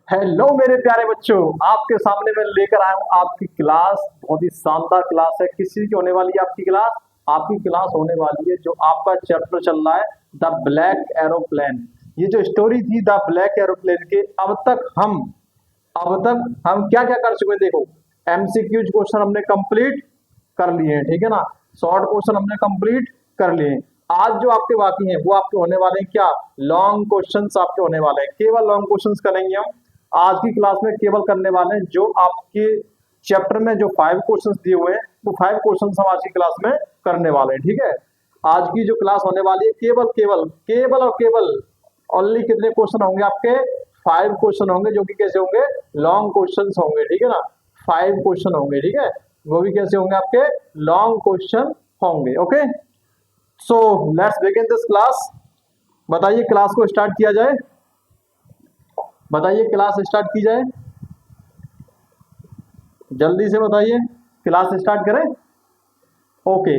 Hello मेरे प्यारे बच्चों, आपके सामने मैं लेकर आया हूँ आपकी क्लास। बहुत ही शानदार क्लास है। किसी की होने वाली है आपकी क्लास? आपकी क्लास होने वाली है जो आपका चैप्टर चल रहा है, द ब्लैक एरोप्लेन। ये जो स्टोरी थी द ब्लैक एरोप्लेन के, अब तक हम क्या क्या कर चुके हैं देखो। एमसीक्यूज क्वेश्चन हमने कंप्लीट कर लिए हैं, ठीक है ना। शॉर्ट क्वेश्चन हमने कंप्लीट कर लिए हैं। आज जो आपके बाकी हैं वो आपके होने वाले हैं क्या? लॉन्ग क्वेश्चंस आपके होने वाले हैं। केवल लॉन्ग क्वेश्चंस करेंगे हम आज की क्लास में। केवल करने वाले हैं जो आपके चैप्टर में जो 5 क्वेश्चंस दिए हुए हैं, वो 5 क्वेश्चंस हम आज की क्लास में करने वाले हैं, ठीक है। आज की जो क्लास होने वाली है, केवल केवल केवल और केवल ओनली कितने क्वेश्चन होंगे आपके? 5 क्वेश्चन होंगे, जो कि कैसे होंगे? लॉन्ग क्वेश्चंस होंगे, ठीक है ना। 5 क्वेश्चन होंगे, ठीक है। वो भी कैसे होंगे आपके? लॉन्ग क्वेश्चन होंगे। Okay, so let's begin this class. बताइए क्लास को स्टार्ट किया जाए। बताइए क्लास स्टार्ट की जाए, जल्दी से बताइए। क्लास स्टार्ट करें? ओके,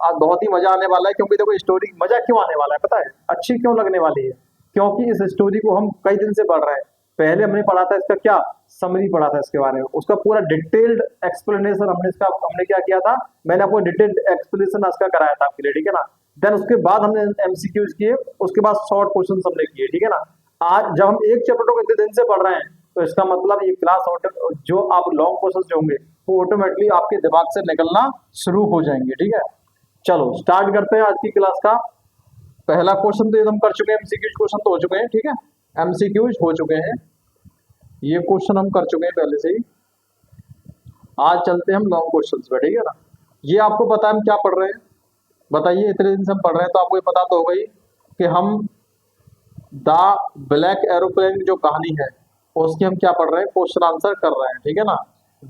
आज बहुत ही मजा आने वाला है, क्योंकि देखो स्टोरी मजा क्यों आने वाला है पता है? अच्छी क्यों लगने वाली है? क्योंकि इस स्टोरी को हम कई दिन से पढ़ रहे हैं। पहले हमने पढ़ा था इसका क्या समरी पढ़ा था इसके बारे में, उसका पूरा डिटेल्ड एक्सप्लेनेशन हमने क्या किया था? मैंने आपको डिटेल्ड एक्सप्लेनेशन इसका कराया था आपके लिए, ठीक है ना। देन उसके बाद हमने एमसीक्यूज किए, उसके बाद शॉर्ट क्वेश्चन हमने किए, ठीक है ना। आज जब हम एक चैप्टर को इतने दिन से पढ़ रहे हैं, तो इसका मतलब ये क्लास जो आप लॉन्ग क्वेश्चन जो होंगे वो ऑटोमेटिकली आपके दिमाग से निकलना शुरू हो जाएंगे, ठीक है। चलो स्टार्ट करते हैं आज की क्लास का। पहला क्वेश्चन तो हम कर चुके हैं, एमसीक्यूज क्वेश्चन तो हो चुके हैं, ठीक है। एमसीक्यूज हो चुके हैं, ये क्वेश्चन हम कर चुके हैं पहले से ही। आज चलते हैं हम लॉन्ग क्वेश्चन पे, ठीक है ना। ये आपको पता है हम क्या पढ़ रहे हैं? बताइए, इतने दिन से हम पढ़ रहे हैं तो आपको ये पता तो हो गई कि हम द ब्लैक एरोप्लेन की जो कहानी है उसकी हम क्या पढ़ रहे हैं? क्वेश्चन आंसर कर रहे हैं, ठीक है ना।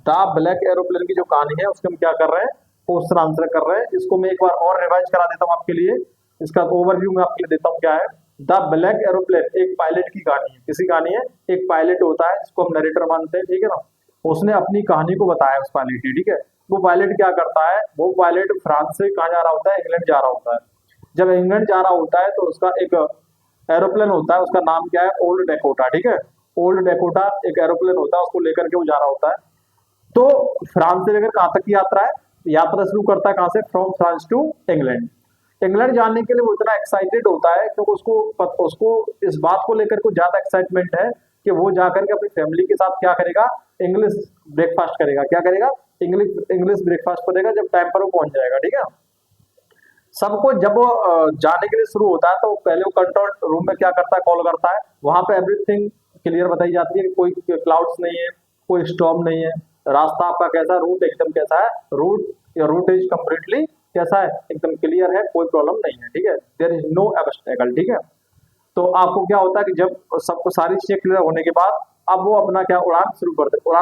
द ब्लैक एरोप्लेन की जो कहानी है उसके हम क्या कर रहे हैं? क्वेश्चन आंसर कर रहे हैं। इसको मैं एक बार और रिवाइज करा देता हूँ आपके लिए। इसका ओवरव्यू मैं आपके लिए देता हूँ क्या है। द ब्लैक एरोप्लेन एक पायलट की कहानी है। किसी कहानी है? एक पायलट होता है जिसको हम नरेटर मानते हैं, ठीक है ना। उसने अपनी कहानी को बताया उस पायलट ने, ठीक है। वो पायलट क्या करता है? वो पायलट फ्रांस से कहाँ जा रहा होता है? इंग्लैंड जा रहा होता है। जब इंग्लैंड जा रहा होता है तो उसका एक एरोप्लेन होता है, उसका नाम क्या है? ओल्ड डेकोटा, ठीक है। ओल्ड डेकोटा एक एरोप्लेन होता है, उसको लेकर के वो जा रहा होता है। तो फ्रांस से लेकर कहां तक की यात्रा है? यात्रा शुरू करता है कहां से? From France to England. England जाने के लिए वो इतना एक्साइटेड होता है क्योंकि उसको इस बात को लेकर कुछ ज्यादा एक्साइटमेंट है कि वो जाकर के अपनी फैमिली के साथ क्या करेगा? इंग्लिश ब्रेकफास्ट करेगा। क्या करेगा? इंग्लिश इंग्लिश ब्रेकफास्ट करेगा जब टाइम पर वो पहुंच जाएगा, ठीक है। सबको जब वो जाने के लिए शुरू होता है तो पहले वो कंट्रोल रूम में क्या करता है? कॉल करता है। वहां पे एवरीथिंग क्लियर बताई जाती है कि कोई क्लाउड्स नहीं है, कोई स्टॉर्म नहीं है। रास्ता आपका कैसा? रूट एकदम कैसा है? रूट इज कम्प्लीटली कैसा है? एकदम क्लियर है, कोई प्रॉब्लम नहीं है, ठीक है। देयर इज नो ऑब्स्टेकल, ठीक है। तो आपको क्या होता है कि जब सबको सारी चीजें क्लियर होने के बाद अब वो अपना क्या उड़ान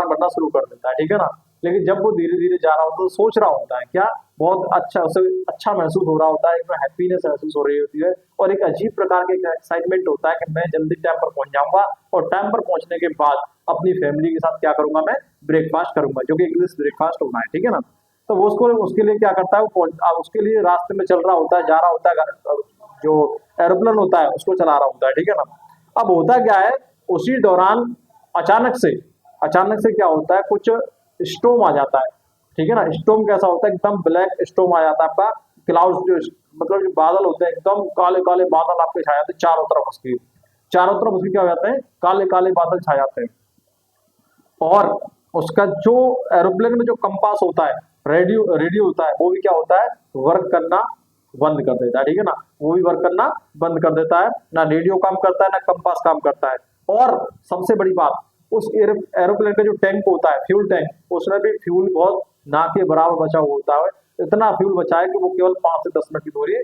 भरना शुरू कर देता है, ठीक है ना। लेकिन जब वो धीरे धीरे जा रहा होता है तो सोच रहा होता है क्या? बहुत अच्छा, उसे अच्छा महसूस हो रहा होता है, एक हैप्पीनेस महसूस हो रही होती है और एक अजीब प्रकार के एक्साइटमेंट होता है कि मैं जल्दी टाइम पर पहुंच जाऊंगा और टाइम पर पहुंचने के बाद अपनी फैमिली के साथ क्या करूंगा? मैं ब्रेकफास्ट करूंगा, जो कि इंग्लिश ब्रेकफास्ट होना है, ठीक है ना। तो वो उसको उसके लिए क्या करता है? उसके लिए रास्ते में चल रहा होता है, जा रहा होता है, जो एरोप्लेन होता है उसको चला रहा होता है, ठीक है ना। अब होता क्या है? उसी दौरान अचानक से क्या होता है? कुछ स्टॉर्म आ जाता है, ठीक है ना। स्टॉर्म कैसा होता है? एकदम ब्लैक स्टॉर्म आ जाता है आपका। क्लाउड्स जो मतलब जो बादल होते हैं एकदम काले काले बादल आपके छा जाते हैं चारों तरफ उसके क्या हो जाते हैं? काले काले बादल छा जाते हैं। और उसका जो एरोप्लेन में जो कंपास होता है, रेडियो होता है, वो भी क्या होता है? वर्क करना बंद कर देता है, ठीक है ना। वो भी वर्क करना बंद कर देता है। ना रेडियो काम करता है, ना कंपास काम करता है। और सबसे बड़ी बात, उस एरोप्लेन का जो टैंक होता है, फ्यूल टैंक, उसमें भी फ्यूल बहुत ना के बराबर बचा हुआ होता है। इतना फ्यूल बचा है कि वो केवल 5 से 10 मिनट की दूरी,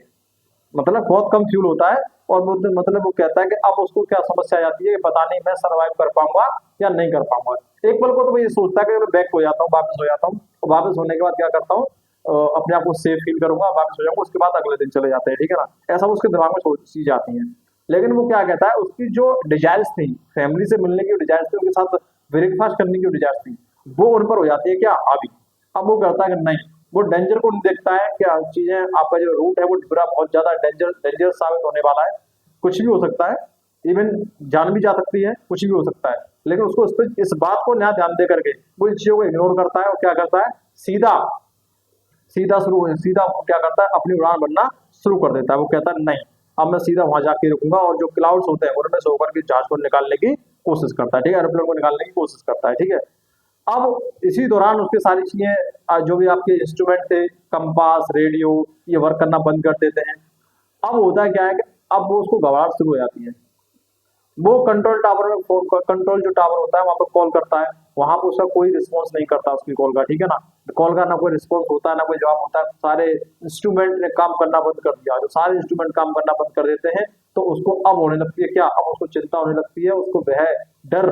मतलब बहुत कम फ्यूल होता है। और मतलब वो कहता है कि अब उसको क्या समस्या आ जाती है कि पता नहीं मैं सर्वाइव कर पाऊंगा या नहीं कर पाऊंगा। एक पल को तो मैं ये सोचता है कि मैं बैक हो जाता हूँ, वापस हो जाता हूँ, और वापस होने के बाद क्या करता हूँ? अपने आप को सेफ फील करूंगा, वापस हो जाऊंगा, उसके बाद अगले दिन चले जाते हैं, ठीक है ना। ऐसा उसके दिमाग में सोची जाती है। लेकिन वो क्या कहता है? उसकी जो डिजायर्स थी, फैमिली से मिलने की डिजायर्स थी, उनके साथ ब्रेकफास्ट करने की डिजायर्स थी, वो उन पर हो जाती है क्या? हावी। अब वो कहता है कि नहीं, वो डेंजर को नहीं देखता है क्या चीजें, आपका जो रूट है वो बुरा, बहुत ज्यादा डेंजरस साबित होने वाला है, कुछ भी हो सकता है। इवन जान भी जा सकती है, कुछ भी हो सकता है, लेकिन उसको इस बात को नया ध्यान दे करके वो इन चीजों को इग्नोर करता है और क्या करता है, सीधा सीधा क्या करता है, अपनी उड़ान भरना शुरू कर देता है। वो कहता है नहीं, अब मैं सीधा वहां जाके रुकूंगा, और जो क्लाउड्स होते हैं उनमें से होकर के जहाज को निकालने की कोशिश करता है, ठीक है, एरोप्लेन को निकालने की कोशिश करता है, ठीक है। अब इसी दौरान उसके सारी चीजें जो भी आपके इंस्ट्रूमेंट थे, कंपास, रेडियो, ये वर्क करना बंद कर देते हैं। अब होता है क्या है कि अब वो उसको घबराहट शुरू हो जाती है। वो कंट्रोल टावर में कंट्रोल जो टावर होता है वहां पर कॉल करता है, वहां पर उसका कोई रिस्पॉन्स नहीं करता उसकी कॉल का, ठीक है ना। कॉल का ना कोई रिस्पॉन्स होता है, ना कोई जवाब होता है। सारे इंस्ट्रूमेंट ने काम करना बंद कर दिया, जो सारे इंस्ट्रूमेंट काम करना बंद कर देते हैं, तो उसको अब होने लगती है क्या, अब उसको चिंता होने लगती है, उसको वह डर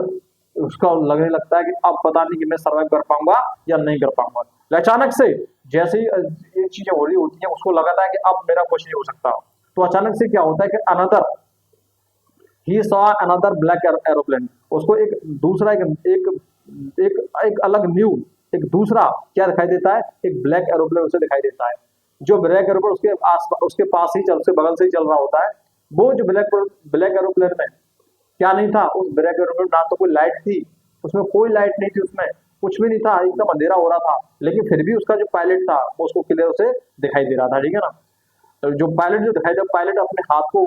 उसका लगने लगता है कि अब पता नहीं कि मैं सर्वाइव कर पाऊंगा या नहीं कर पाऊंगा। अचानक से जैसे ही ये चीजें हो रही होती है, उसको लगता है कि अब मेरा कुछ नहीं हो सकता। तो अचानक से क्या होता है कि another he saw another black aeroplane, उसको एक दूसरा एक अलग न्यू एक दूसरा क्या दिखाई देता है, एक ब्लैक एरोप्लेन उसे दिखाई देता है। जो ब्लैक एरोप्लेन उसके आस उसके पास ही उसके बगल से ही चल रहा होता है। वो जो ब्लैक एरोप्लेन में क्या नहीं था, उस ब्लैक एरोप्लेन ना तो कोई लाइट थी, उसमें कोई लाइट नहीं थी, उसमें कुछ भी नहीं था, एकदम अंधेरा हो रहा था, लेकिन फिर भी उसका जो पायलट था वो उसको क्लियर उसे दिखाई दे रहा था, ठीक है ना। तो जो पायलट जो दिखाई दे, पायलट अपने हाथ को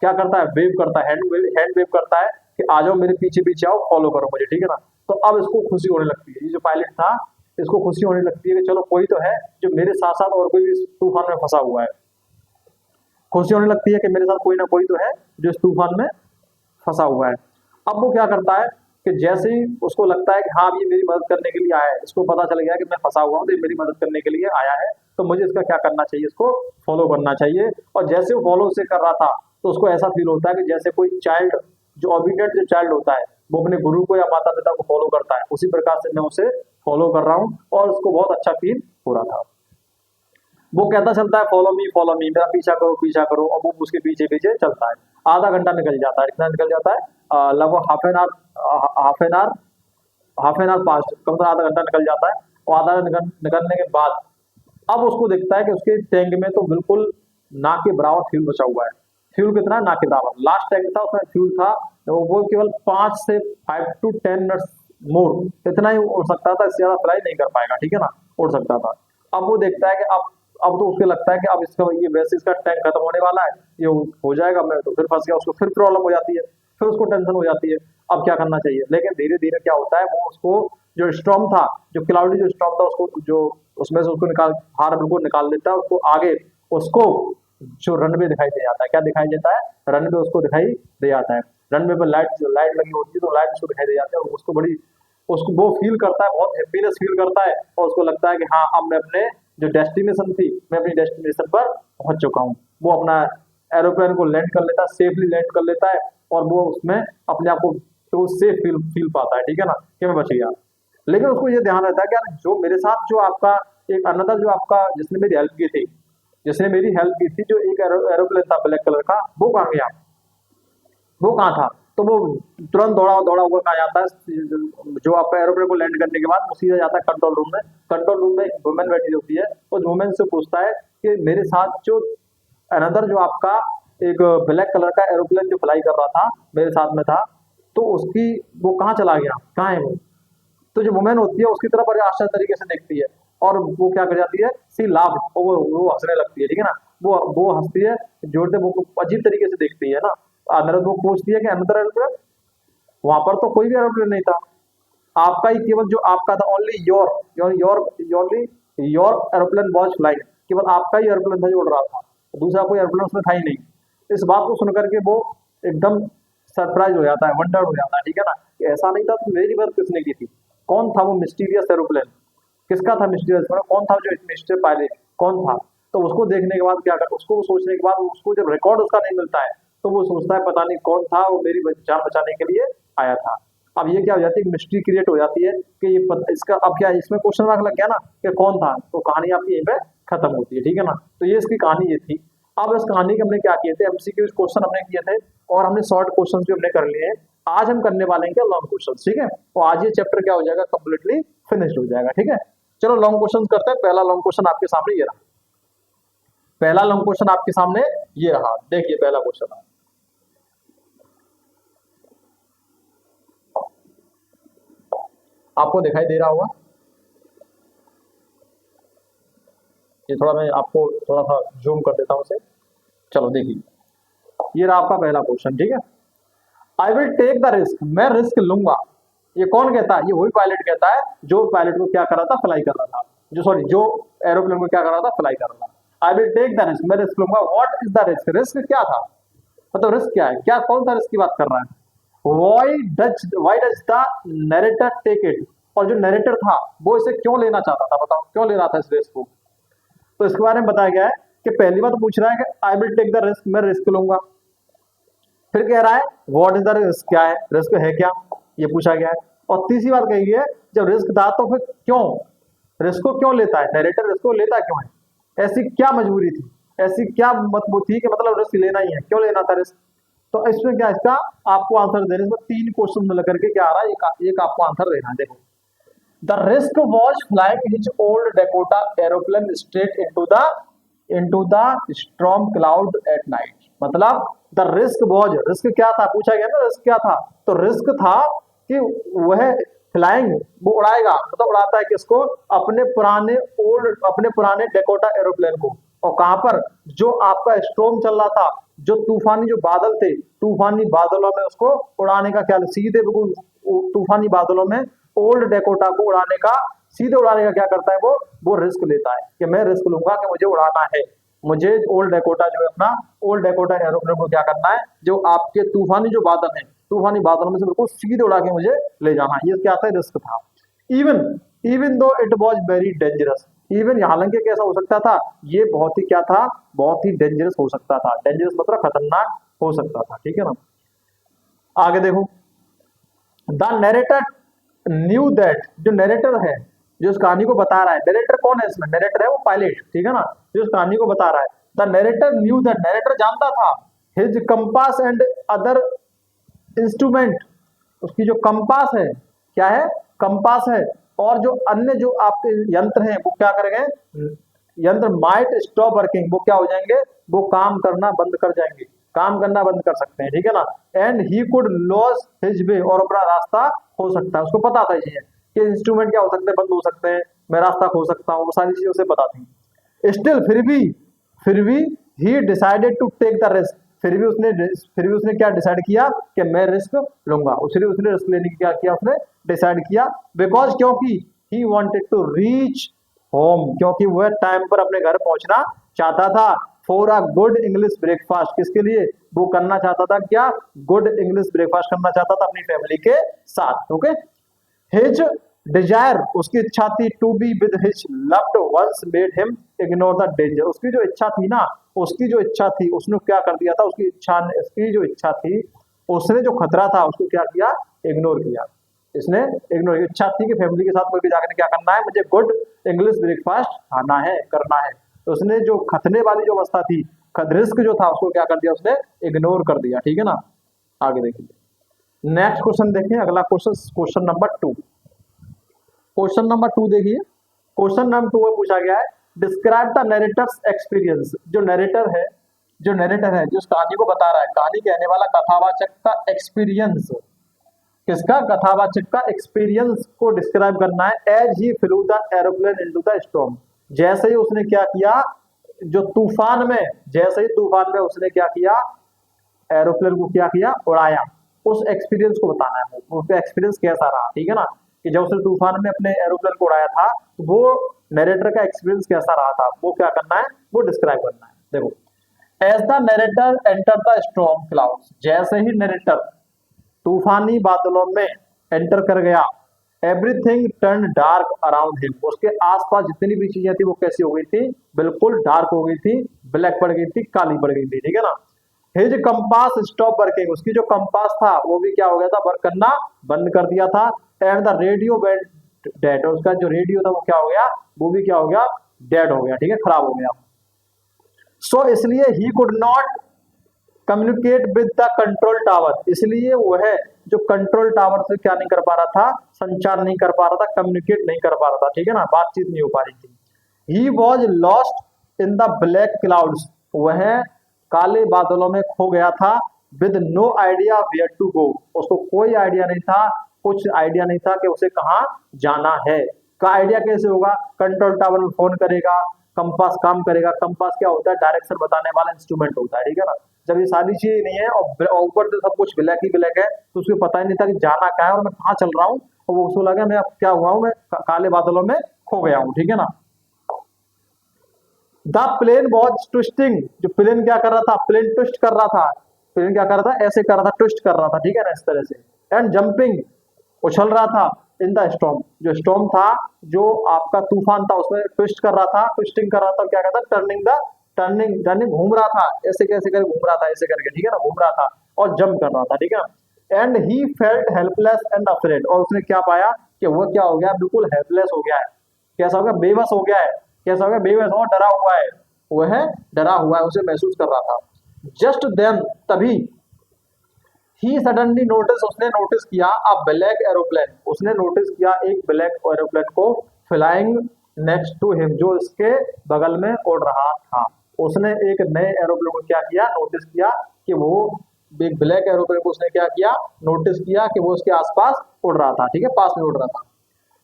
क्या करता है, वेव करता है, हैंड वेव करता है कि आ जाओ मेरे पीछे पीछे आओ, फॉलो करो मुझे, ठीक है ना। तो अब इसको खुशी होने लगती है, ये जो पायलट था इसको खुशी होने लगती है कि चलो कोई तो है जो मेरे साथ साथ और कोई भी इस तूफान में फंसा हुआ है। खुशी होने लगती है कि मेरे साथ कोई ना कोई तो है जो इस तूफान में फंसा हुआ है। अब वो क्या करता है कि जैसे ही उसको लगता है कि हाँ ये मेरी मदद करने के लिए आया है, इसको पता चल गया कि मैं फंसा हुआ हूँ, तो ये मेरी मदद करने के लिए आया है, तो मुझे इसका क्या करना चाहिए, इसको फॉलो करना चाहिए। और जैसे वो फॉलो उसे कर रहा था, तो उसको ऐसा फील होता है कि जैसे कोई चाइल्ड, जो ओबीडिएंट जो चाइल्ड होता है वो अपने गुरु को या माता पिता को फॉलो करता है, उसी प्रकार से मैं उसे फॉलो कर रहा हूँ, और उसको बहुत अच्छा फील हो रहा था। वो कहता चलता है फॉलो मी, मेरा पीछा करो, और वो उसके पीछे पीछे चलता है। आधा घंटा निकल जाता है, कितना निकल जाता है, लगभग हाफ एन आवर पास्ट, कम से कम आधा घंटा निकल जाता है। और आधा निकलने के बाद अब उसको दिखता है कि उसके टैंक में तो बिल्कुल ना के बराबर फ्यूल बचा हुआ है। फ्यूल कितना, ना के बराबर। लास्ट टैंक था उसमें फ्यूल था, वो केवल 5 से 5 to 10 मिनट्स मोर इतना ही उड़ सकता था, इससे ज्यादा फ्लाई नहीं कर पाएगा, ठीक है ना, उड़ सकता था। अब वो देखता है कि अब तो उसको लगता है कि अब इसका ये वैसे इसका टैंक खत्म होने वाला है, ये हो जाएगा, मैं तो फिर फंस गया, उसको फिर प्रॉब्लम हो जाती है, फिर उसको टेंशन हो जाती है, अब क्या करना चाहिए। लेकिन धीरे धीरे क्या होता है, वो उसको जो स्टॉर्म था, जो क्लाउडी जो स्टॉर्म था, उसको जो उसमें से उसको निकाल, हार बिल्कुल निकाल देता है, उसको आगे उसको जो रनवे दिखाई दे जाता है, क्या दिखाई देता है, रनवे उसको दिखाई दे जाता है। रनवे पर लाइट लगी होती है, तो लाइट उसको दिखाई दे जाती है, और उसको वो फील करता है, बहुत हैप्पीनेस फील करता है, और उसको लगता है कि हाँ अब मैं अपने जो डेस्टिनेशन थी, मैं अपनी डेस्टिनेशन पर पहुंच चुका हूँ। वो अपना एरोप्लेन को लैंड कर लेता है, सेफली लैंड कर लेता है, और वो उसमें अपने आप को तो सेफ फील पाता है, ठीक है ना, कि मैं बच गया। लेकिन उसको ये ध्यान रहता है कि यार जो मेरे साथ जो आपका एक अनदर जो आपका जिसने मेरी हेल्प की थी, जो एक एरोप्लेन था ब्लैक कलर का, वो कहाँ गया, वो कहाँ था। तो वो तुरंत दौड़ा दौड़ा हुआ कहाँ जाता है, जो आपका एरोप्लेन को लैंड करने के बाद वो सीधा जाता है कंट्रोल रूम में। कंट्रोल रूम में एक वुमेन बैठी होती है, उस वुमेन से पूछता है कि मेरे साथ जो अनदर जो आपका एक ब्लैक कलर का एरोप्लेन जो फ्लाई कर रहा था, मेरे साथ में था, तो उसकी वो कहाँ चला गया, कहाँ है वो। तो जो वुमेन होती है उसकी तरफ बड़े आश्चर्य तरीके से देखती है, और वो क्या कर जाती है, सी लाफ, और वो हंसने लगती है, ठीक है ना। वो हंसती है जोरते, वो अजीब तरीके से देखती है ना। अनदर वो पूछती है कि अनदर एरोप्लेन, वहां पर तो कोई भी एरोप्लेन नहीं था, आपका ही केवल जो आपका था, only your aeroplane was flying, केवल आपका ही एरोप्लेन था जो उड़ रहा था, दूसरा कोई एरोप्लेन उसमें था ही नहीं। इस बात को सुनकर के वो एकदम सरप्राइज हो जाता है, वंडर हो जाता है, ठीक है ना, कि ऐसा नहीं था, तो मेरी मदद किसने की थी, कौन था वो मिस्टीरियस एरोप्लेन, किसका था मिस्टीरियस, कौन था जो मिस्टर पायलट कौन था। तो उसको देखने के बाद क्या कर, उसको सोचने के बाद उसको जब रिकॉर्ड उसका नहीं मिलता है, तो वो सोचता है पता नहीं कौन था, वो मेरी जान बचाने के लिए आया था। अब ये क्या हो जाती है, मिस्ट्री क्रिएट हो जाती है कि इसका अब क्या है, इसमें क्वेश्चन मार्क लग गया ना कि कौन था, तो कहानी आपकी यहीं पे खत्म होती है, ठीक है ना। तो ये इसकी कहानी ये थी। अब इस कहानी के हमने क्या किए थे, एमसीक्यू क्वेश्चन हमने किए थे, और हमने शॉर्ट क्वेश्चन भी हमने कर लिए हैं। आज हम करने वाले हैं क्या, लॉन्ग क्वेश्चन, ठीक है। तो आज ये चैप्टर क्या हो जाएगा, कंप्लीटली फिनिश्ड हो जाएगा, ठीक है। चलो लॉन्ग क्वेश्चन करते हैं। पहला लॉन्ग क्वेश्चन आपके सामने ये रहा, पहला लॉन्ग क्वेश्चन आपके सामने ये रहा, देखिए पहला क्वेश्चन। आपको दिखाई दे रहा होगा, ये थोड़ा मैं आपको थोड़ा सा जूम कर देता हूँ इसे। चलो देखिए, ये रहा आपका पहला क्वेश्चन, ठीक है। I will take the risk, मैं रिस्क लूंगा। ये कौन कहता है? ये वही पायलट कहता है जो पायलट को क्या कर रहा था, फ्लाई कर रहा था, जो सॉरी जो एरोप्लेन को क्या कर रहा था, फ्लाई कर रहा था। I will take the risk, मैं रिस्क लूंगा। What is the risk? Risk क्या था, मतलब रिस्क क्या है, क्या कौन सा रिस्क की बात कर रहा है? Why does the narrator take it, और जो नरेटर था वो इसे क्यों लेना चाहता था, बताओ क्यों ले रहा था इस रिस्क को? तो इसके बारे में बताया गया है कि पहली बात पूछ रहा है कि I will take the risk, मैं रिस्क लूंगा। फिर कह रहा है व्हाट इज द रिस्क, क्या है रिस्क, है क्या, ये पूछा गया है। और तीसरी बात कही है जब रिस्क था तो फिर क्यों, रिस्क को क्यों लेता है, नरेटर रिस्क को लेता क्यों है, ऐसी क्या मजबूरी थी, ऐसी क्या वो थी कि मतलब रिस्क लेना ही है, क्यों लेना था रिस्क? तो इसमें क्या, इसका आपको आंसर देने में 3 क्वेश्चन मिल करके क्या आ रहा है, एक आपको आंसर देना है। देखो, the risk was flying his old Dakota aeroplane straight into the storm cloud at night. मतलब द रिस्क वॉज, रिस्क क्या था पूछा गया ना, रिस्क क्या था? तो रिस्क था कि वह फ्लाइंग, वो उड़ाएगा, मतलब उड़ाता है किसको, अपने पुराने डेकोटा एरोप्लेन को। और कहां पर? जो आपका स्टॉर्म चल रहा था, जो तूफानी जो बादल थे, तूफानी बादलों में उसको उड़ाने का ख्याल, सीधे बिल्कुल तूफानी बादलों में ओल्ड डेकोटा को उड़ाने का, सीधे उड़ाने का क्या करता है वो रिस्क लेता है कि मैं रिस्क लूंगा कि मुझे उड़ाना है, मुझे ओल्ड डेकोटा जो है अपना ओल्ड डेकोटा एरोप्लेन को क्या करना है, जो आपके तूफानी जो बादल है, तूफानी बादलों में से बिल्कुल सीधे उड़ा के मुझे ले जाना है। ये क्या था, रिस्क था। Even even though it was very dangerous, even हालांकि कैसा हो सकता था, ये बहुत ही क्या था, बहुत ही डेंजरस हो सकता था। डेंजरस मतलब खतरनाक हो सकता था, ठीक है ना। आगे देखो, द नरेटर न्यू दैट, जो नरेटर है जो इस कहानी को बता रहा है, नरेटर कौन है इसमें, नरेटर है वो पायलट, ठीक है ना, जो इस कहानी को बता रहा है। The narrator knew that, narrator जानता था, his compass and other instrument, उसकी जो कंपास है, क्या है, कंपास है, और जो अन्य जो आपके यंत्र हैं वो क्या करेंगे, यंत्र माइट स्टॉप वर्किंग, वो क्या हो जाएंगे, वो काम करना बंद कर जाएंगे, काम करना बंद कर सकते हैं, ठीक है ना। And he could loss his way, और अपना रास्ता खो सकता है, उसको पता था ये कि इंस्ट्रूमेंट क्या हो सकते हैं, बंद हो सकते हैं, मैं रास्ता खो सकता हूँ, वो सारी चीजें उसे पता थी। स्टिल फिर भी he decided to take the risk, फिर भी उसने क्या डिसाइड किया कि मैं रिस्क लूंगा, उसने रिस्क लेने की क्या किया, उसने डिसाइड किया। बिकॉज, क्योंकि he wanted to reach home, क्योंकि वह टाइम पर अपने घर पहुंचना चाहता था। For a good English breakfast, किसके लिए, वो करना चाहता था क्या, गुड इंग्लिश ब्रेकफास्ट करना चाहता था अपनी फैमिली के साथ। ओके, हिज डिजायर, उसकी इच्छा थी, to be with his loved ones made him ignore the danger, उसकी जो इच्छा थी ना, उसकी जो इच्छा थी उसने क्या कर दिया था, उसकी जो इच्छा थी, उसने जो खतरा था उसको क्या किया, इग्नोर किया। इसने इग्नोर, इच्छा थी कि फैमिली के साथ मुझे जाकर क्या करना है, मुझे गुड इंग्लिश ब्रेकफास्ट खाना है, करना है। तो उसने जो खतरे वाली जो अवस्था थी, रिस्क जो था, उसको क्या कर दिया, उसने इग्नोर कर दिया, ठीक है ना। आगे देखिए, नेक्स्ट क्वेश्चन देखें, अगला क्वेश्चन नंबर 2। क्वेश्चन नंबर 2 देखिए, क्वेश्चन नंबर 2 में पूछा गया है डिस्क्राइब द नरेटर्स एक्सपीरियंस, जो नरेटर है जो इस कहानी को बता रहा है, कहानी कहने वाला कथावाचक का एक्सपीरियंस, किसका, कथावाचक का एक्सपीरियंस को डिस्क्राइब करना है। As he flew the aeroplane into the storm, जैसे ही उसने क्या किया, जो तूफान में उसने क्या किया, एरोप्लेन को क्या किया, उड़ाया, उस एक्सपीरियंस को बताना है, उसका एक्सपीरियंस कैसा रहा, ठीक है ना, कि जब उसने तूफान में अपने एरोप्लेन को उड़ाया था, वो नरेटर का एक्सपीरियंस कैसा रहा था, वो क्या करना है, वो डिस्क्राइब करना है। देखो, as the narrator enter the storm clouds, जैसे ही नरेटर तूफानी बादलों में एंटर कर गया, everything turn dark around him, उसके आसपास जितनी भी चीजें थी वो कैसी हो गई थी, बिल्कुल डार्क हो गई थी, ब्लैक पड़ गई थी, काली पड़ गई थी, ठीक है ना। हिज कंपास स्टॉप वर्किंग, उसकी जो कंपास था वो भी क्या हो गया था, वर्क करना बंद कर दिया था। And the radio went dead, और उसका जो रेडियो था वो क्या हो गया, वो भी क्या हो गया, डेड हो गया, ठीक है, खराब हो गया। सो इसलिए he could not communicate with the control tower, इसलिए वह जो कंट्रोल टावर से क्या नहीं कर पा रहा था, संचार नहीं कर पा रहा था, कम्युनिकेट नहीं कर पा रहा था, ठीक है ना, बातचीत नहीं हो पा रही थी। He was lost in the black clouds, वह काले बादलों में खो गया था। With no idea where to go, उसको कोई आइडिया नहीं था कुछ आइडिया नहीं था कि उसे कहाँ जाना है। का आइडिया कैसे होगा? कंट्रोल टावर में फोन करेगा, कंपास काम करेगा। कंपास क्या होता है? डायरेक्शन बताने वाला इंस्ट्रूमेंट होता है, ठीक है ना। जब ये सारी चीजें नहीं है और ऊपर से सब कुछ ब्लैक ही ब्लैक है, तो उसको पता ही नहीं था कि जाना क्या है और मैं कहाँ चल रहा हूँ। और वो उसको लगा मैं अब क्या हुआ हूँ, मैं काले बादलों में खो गया हूँ, ठीक है ना। द प्लेन वॉज ट्विस्टिंग, जो प्लेन क्या कर रहा था? प्लेन ट्विस्ट कर रहा था। प्लेन क्या कर रहा था? ऐसे कर रहा था, ट्विस्ट कर रहा था, ठीक है ना, इस तरह से। एंड जंपिंग, उछल रहा था। इन द स्टॉर्म, जो स्टॉर्म था, जो आपका तूफान था, उसमें ट्विस्ट कर रहा था, ट्विस्टिंग कर रहा था। क्या कहता है? टर्निंग टर्निंग घूम रहा था, ऐसे कैसे कर घूम रहा था, ऐसे करके, ठीक है ना, घूम रहा था और जंप कर रहा था, ठीक है ना। And he felt helpless and afraid, और उसने क्या पाया कि वो क्या हो गया? बिल्कुल हेल्पलेस हो गया है। कैसा हो गया? बेबस हो गया है। कैसा हो गया? बेबस और डरा हुआ है। वह डरा हुआ है, उसे महसूस कर रहा था। जस्ट देन, तभी, ही सडनली नोटिस, उसने नोटिस किया अ ब्लैक एरोप्लेन, उसने नोटिस किया एक ब्लैक एरोप्लेन को, फ्लाइंग नेक्स्ट टू हिम, जो इसके बगल में उड़ रहा था। उसने एक नए एरोप्लेन को क्या किया? नोटिस किया कि वो एक ब्लैक एरोप्लेन को उसने क्या किया? नोटिस किया कि वो उसके आसपास उड़ रहा था, ठीक है, पास में उड़ रहा था।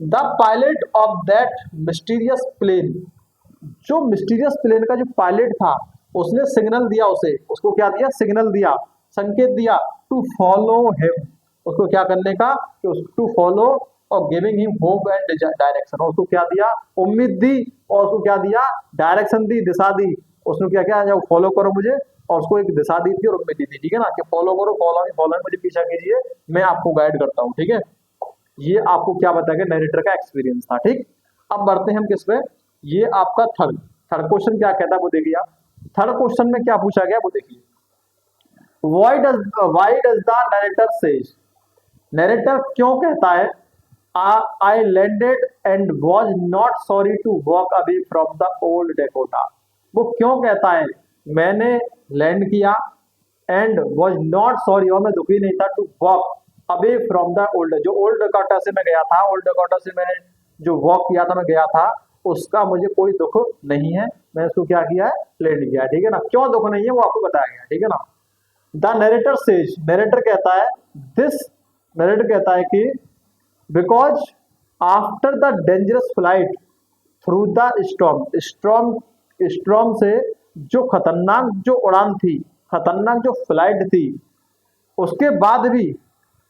The pilot of that mysterious plane, जो मिस्टीरियस प्लेन का जो पायलट था, उसने सिग्नल दिया उसे, उसको क्या दिया? सिग्नल दिया, संकेत दिया, टू फॉलो हिम, उसको क्या करने का? कि टू फॉलो और giving him hope and direction, और उसको क्या दिया? उम्मीद दी, और उसको क्या दिया? डायरेक्शन दी, दिशा दी। उसने क्या किया? जब फॉलो करो मुझे, और उसको एक दिशा दी थी और उम्मीद दी थी, ठीक है ना, कि फॉलो करो, फॉलो मुझे पीछा कीजिए, मैं आपको गाइड करता हूँ, ठीक है। ये आपको क्या बताया? नरेटर का एक्सपीरियंस था, ठीक। अब बढ़ते हैं हम किस पे? ये आपका थर्ड थर्ड क्वेश्चन क्या कहता है वो देखिए आप। थर्ड क्वेश्चन में क्या पूछा गया वो देखिए। Why does the narrator says, narrator क्यों कहता है I landed and was not sorry to walk away from the old Dakota, वो क्यों कहता है मैंने लैंड किया एंड वॉज नॉट सॉरी, और मैं दुखी नहीं था, to walk away from the old, जो ओल्ड डकोटा से मैं गया था, ओल्ड डकोटा से मैंने जो वॉक किया था, मैं गया था, उसका मुझे कोई दुख नहीं है, मैं उसको क्या किया है? लैंड किया, ठीक है ना। क्यों दुख नहीं है वो आपको बताया गया, ठीक है ना। द नरेटर सेज, नरेटर कहता है दिस, नरेटर कहता है कि because after the dangerous flight through the storm से, जो खतरनाक जो उड़ान थी, खतरनाक जो फ्लाइट थी, उसके बाद भी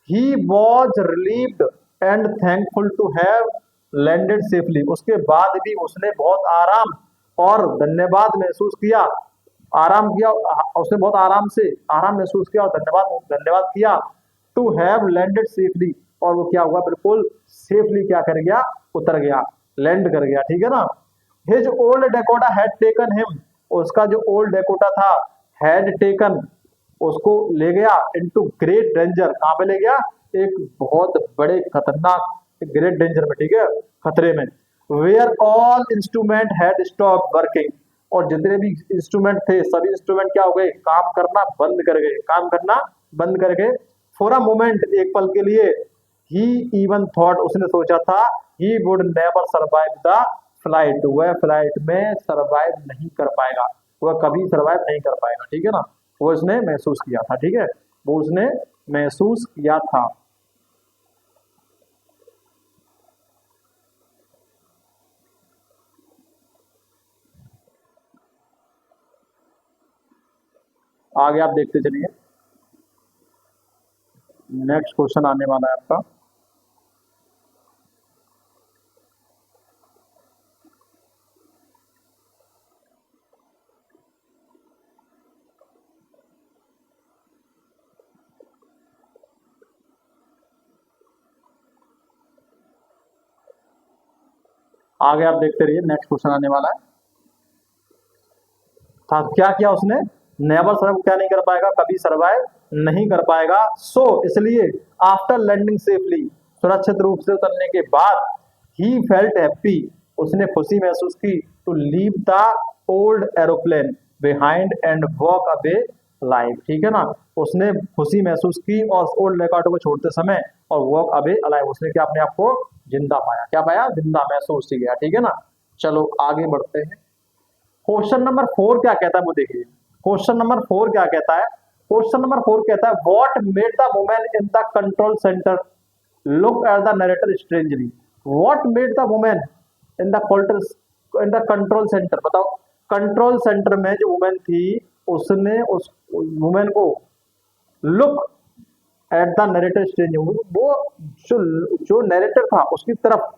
he was relieved and thankful to have landed safely, उसके बाद भी उसने बहुत आराम और धन्यवाद महसूस किया, आराम किया, उसने बहुत आराम से आराम महसूस किया और धन्यवाद धन्यवाद किया, टू हैव लैंडेड सेफली, और वो क्या हुआ? बिल्कुल सेफली क्या कर गया? उतर गया, लैंड कर गया, ठीक है ना। His old Dakota had taken him, उसका जो ओल्ड डेकोटा था, हैड टेकन, उसको ले गया इनटू ग्रेट डेंजर, कहां पे ले गया? एक बहुत बड़े खतरनाक ग्रेट डेंजर में, ठीक है, खतरे में। Where all instrument had stop working, और जितने भी इंस्ट्रूमेंट थे, सभी इंस्ट्रूमेंट क्या हो गए? काम करना बंद कर गए, काम करना बंद कर गए। फॉर अ मोमेंट, एक पल के लिए, ही इवन थॉट, उसने सोचा था, he would never survive the flight, वह फ्लाइट में सर्वाइव नहीं कर पाएगा, वह कभी सर्वाइव नहीं कर पाएगा, ठीक है ना। वो उसने महसूस किया था, ठीक है, वो उसने महसूस किया था। आगे आप देखते चलिए, नेक्स्ट क्वेश्चन आने वाला है आपका। आगे आप देखते रहिए, नेक्स्ट क्वेश्चन आने वाला है। था क्या किया उसने? नेवर सर्व, क्या नहीं कर पाएगा? कभी सर्वाइव नहीं कर पाएगा। सो इसलिए आफ्टर लैंडिंग सेफली, सुरक्षित रूप से उतरने के बाद, ही फेल्ट हैप्पी, उसने खुशी महसूस की, to leave the old aeroplane behind and walk away life, ठीक है ना। उसने खुशी महसूस की और ओल्ड डेकोटा को छोड़ते समय, और वॉक अवे अलाइव, उसने क्या अपने आप को जिंदा पाया, क्या पाया? जिंदा महसूस किया, ठीक है ना। चलो आगे बढ़ते हैं। क्वेश्चन नंबर 4 क्या कहता है वो देखिए। क्वेश्चन नंबर 4 क्या कहता है? क्वेश्चन नंबर 4 कहता है what made the women in the control centre looked at the narrator strangely. What made the woman in the control center? बताओ, कंट्रोल सेंटर में जो वुमेन थी उसने उस वुमेन को look at the narrator strange, वो जो नरेटर था उसकी तरफ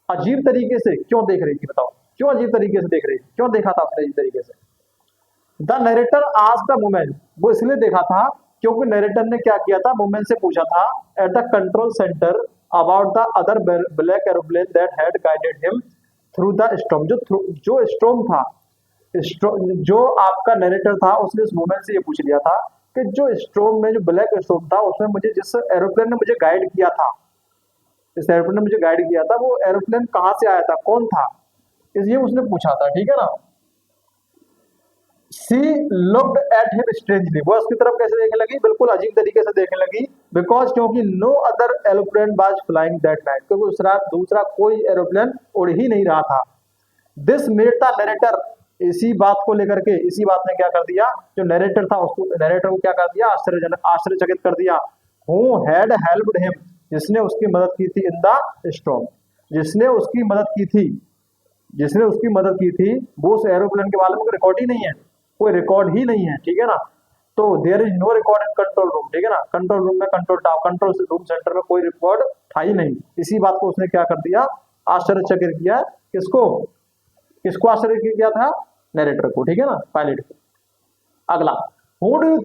अजीब तरीके से क्यों देख रही थी? बताओ क्यों अजीब तरीके से देख रही थी, क्यों देखा था उसने अजीब तरीके से? The narrator asked the women, वो इसलिए देखा था क्योंकि नरेटर ने क्या किया था, वुमेन से पूछा था at the control centre about the other black aeroplane that had guided him through the storm. जो स्टॉर्म था, जो आपका नरेटर था उसने उस वुमेन से ये पूछ लिया था कि जो स्टॉर्म में, जो ब्लैक स्टॉर्म था उसमें मुझे, जिस एरोप्लेन ने मुझे गाइड किया था, इस एरोप्लेन ने मुझे गाइड किया था, वो एरोप्लेन कहाँ से आया था, कौन था, इसलिए उसने पूछा था। ठीक है ना। She looked at him strangely, वो उसकी तरफ कैसे देखने लगी, बिल्कुल अजीब तरीके से देखने लगी। बिकॉज क्योंकि no other aeroplane was flying that night, क्योंकि उस रात दूसरा कोई एरोप्लेन उड़ ही नहीं रहा था। दिस मेड द नरेटर, इसी बात को लेकर के, इसी बात ने क्या कर दिया, जो नरेटर था उसको, नरेटर को क्या कर दिया, आश्चर्यचकित कर दिया। हु हैड हेल्प्ड हिम, जिसने उसकी मदद की थी, इन द स्टॉर्म, जिसने उसकी मदद की थी, जिसने उसकी मदद की थी, वो उस एरोप्लेन के बारे में कोई रिकॉर्ड ही नहीं है, कोई रिकॉर्ड ही नहीं है। ठीक है ना। तो there is no record in control room. ठीक है ना। कंट्रोल रूम में, कंट्रोल रूम सेंटर में कोई रिकॉर्ड था ही नहीं। इसी बात को उसने क्या कर दिया, आश्चर्यचकित किया। किसको, किसको आश्चर्य किया था, नरेटर को। ठीक है ना, पायलट को। अगला, who do you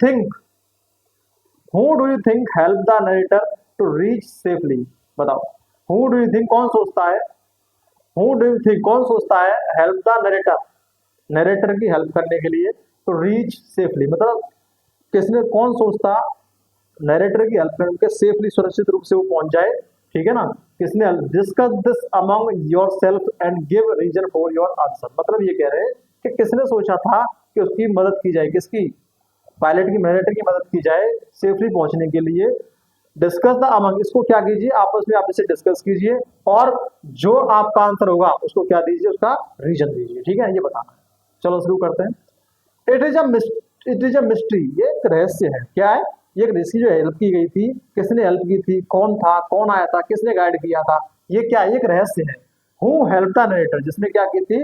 think help the narrator to reach safely? बताओ, हु डू यू थिंक, कौन सोचता है, हु डू यू थिंक, कौन सोचता है, हेल्प द नरेटर, नरेटर की हेल्प करने के लिए, तो रीच सेफली, मतलब किसने, कौन सोचता नरेटर की हेल्प करके सेफली, सुरक्षित रूप से वो पहुंच जाए। ठीक है ना। किसने, discuss this among yourself and give reason for your answer, मतलब ये कह रहे हैं कि किसने सोचा था कि उसकी मदद की जाए, किसकी, पायलट की, नरेटर की मदद की जाए सेफली पहुंचने के लिए। डिस्कस द अमंग, इसको क्या कीजिए, आपस में आप इसे डिस्कस कीजिए और जो आपका आंसर होगा उसको क्या दीजिए, उसका रीजन दीजिए। ठीक है, ये बताना है। चलो शुरू करते हैं। इट इज अ मिस्ट्री, ये एक रहस्य है। क्या है ये, किसकी जो हेल्प की गई थी, किसने हेल्प की थी, कौन था, कौन आया था, किसने गाइड किया था, ये क्या है, एक रहस्य है। हु हेल्प द नरेटर, जिसने क्या की थी,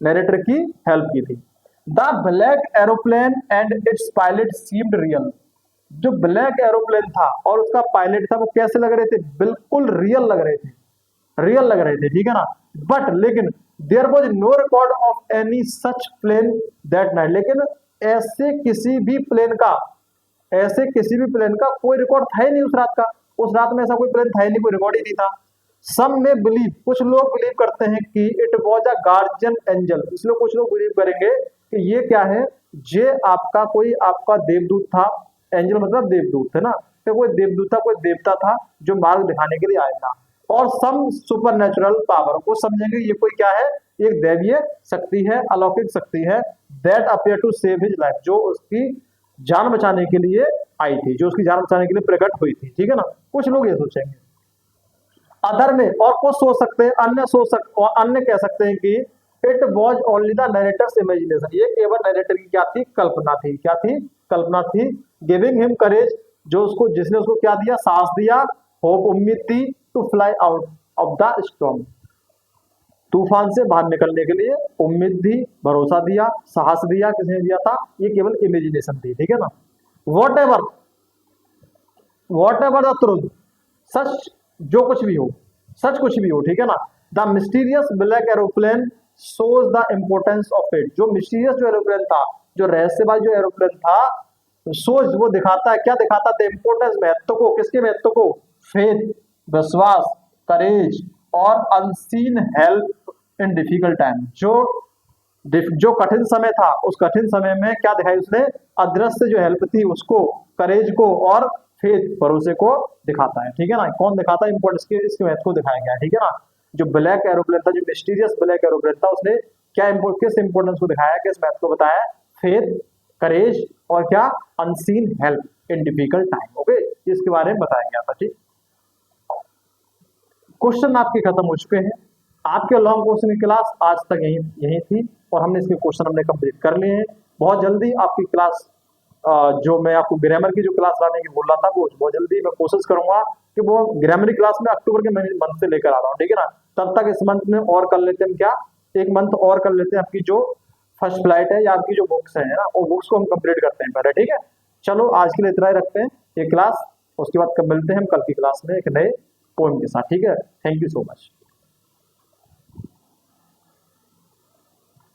नरेटर की हेल्प की थी। The black aeroplane and it's pilot seemed real, जो ब्लैक एरोप्लेन था और उसका पायलट था वो कैसे लग रहे थे, बिल्कुल रियल लग रहे थे, रियल लग रहे थे। ठीक है ना। बट लेकिन there was no record of any such plane that night, लेकिन ऐसे किसी भी प्लेन का, ऐसे किसी भी प्लेन का कोई रिकॉर्ड था ही नहीं उस रात का, उस रात में ऐसा कोई प्लेन था ही नहीं, कोई रिकॉर्ड ही नहीं था। सम में बिलीव, कुछ लोग बिलीव करते हैं कि it was a guardian angel, इसलिए कुछ लोग बिलीव करेंगे कि ये क्या है, ये आपका कोई आपका देवदूत था, एंजल मतलब देवदूत है ना, तो कोई देवदूत था, कोई देवता था जो मार्ग दिखाने के लिए आया था। और सम सुपर नेचुरल पावर, को समझेंगे ये कोई क्या है, एक दैवीय शक्ति है, अलौकिक शक्ति है। That appear to save his life, जो उसकी जान बचाने के लिए आई थी, जो उसकी जान बचाने के लिए प्रकट हुई थी। ठीक है ना। कुछ लोग ये सोचेंगे। अदर में और कुछ सोच सकते हैं, अन्य कह सकते हैं कि it was only the narrator's imagination, ये केवल नरेटर की क्या थी, कल्पना थी। क्या थी, कल्पना थी। गिविंग हिम करेज, जो उसको, जिसने उसको क्या दिया, साहस दिया। होप, उम्मीद थी। To fly out of the storm, तूफान से बाहर निकलने के लिए उम्मीद दी, भरोसा दिया, साहस दिया, किसने दिया था, ये केवल इमेजिनेशन थी। ठीक है ना। वॉट एवर द ट्रुथ, सच जो कुछ भी हो, सच कुछ भी हो। ठीक है ना। The mysterious black aeroplane shows the importance of it, जो मिस्टीरियस जो एरोप्लेन था, जो रहस्यमय जो एरोप्लेन था, सोच वो दिखाता है, क्या दिखाता है, इम्पोर्टेंस, महत्व को, किसके महत्व को, फेथ, विश्वास, करेज और unseen help in difficult time, जो कठिन समय था, उस कठिन समय में क्या दिखाई उसने, अदृश्य जो हेल्प थी उसको, करेज को और फेथ, भरोसे को दिखाता है। ठीक है ना। कौन दिखाता है, इंपॉर्टेंस, इसके महत्व को दिखाया गया है। ठीक है ना। जो ब्लैक एरोप्लेन था, जो मिस्टीरियस ब्लैक एरोप्लेन था, उसने क्या किस इंपॉर्टेंस को दिखाया, किस महत्व को बताया, फेथ, करेज और क्या, unseen help in difficult time. Okay, इसके बारे में बताया गया था। ठीक, क्वेश्चन आपके खत्म हो चुके हैं। आपके लॉन्ग क्वेश्चन की क्लास आज तक यही थी और हमने इसके क्वेश्चन हमने कंप्लीट कर लिए हैं। बहुत जल्दी आपकी क्लास जो मैं आपको ग्रामर की जो क्लास लाने की बोल रहा था, वो बहुत जल्दी मैं कोशिश करूंगा कि वो ग्रामर की क्लास में अक्टूबर के मंथ से लेकर आ रहा हूँ, ठीक है ना। तब तक इस मंथ में और कर लेते हैं हम क्या, एक मंथ और कर लेते हैं, आपकी जो फर्स्ट फ्लाइट है या आपकी जो बुक्स है ना, वो बुक्स को हम कंप्लीट करते हैं पहले, ठीक है। चलो आज के लिए इतना ही रखते हैं ये क्लास, उसके बाद कब मिलते हैं हम कल की क्लास में एक नए पोएम के साथ, ठीक है। Thank you so much.